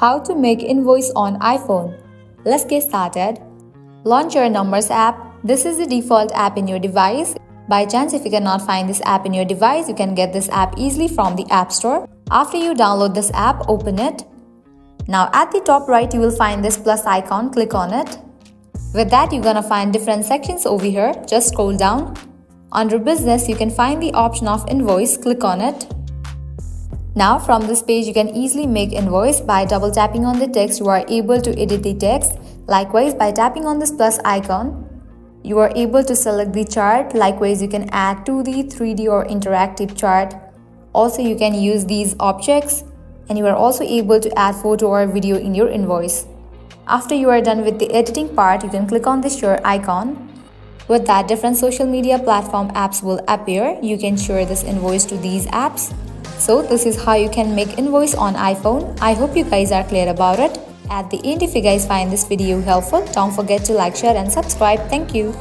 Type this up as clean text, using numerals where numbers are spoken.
How to make invoice on iPhone. Let's get started. Launch your Numbers app. This is the default app in your device. By chance, if you cannot find this app in your device, you can get this app easily from the App Store. After you download this app, open it. Now at the top right, you will find this plus icon. Click on it. With that, you're gonna find different sections over here. Just scroll down. Under Business, you can find the option of Invoice. Click on it. Now from this page, you can easily make invoice. By double tapping on the text, you are able to edit the text. Likewise, by tapping on this plus icon, you are able to select the chart. Likewise, you can add 2D, 3D or interactive chart. Also, you can use these objects and you are also able to add photo or video in your invoice. After you are done with the editing part, you can click on the share icon. With that, different social media platform apps will appear. You can share this invoice to these apps. So this is how you can make invoice on iPhone. I hope you guys are clear about it. At the end, if you guys find this video helpful, don't forget to like, share and subscribe. Thank you.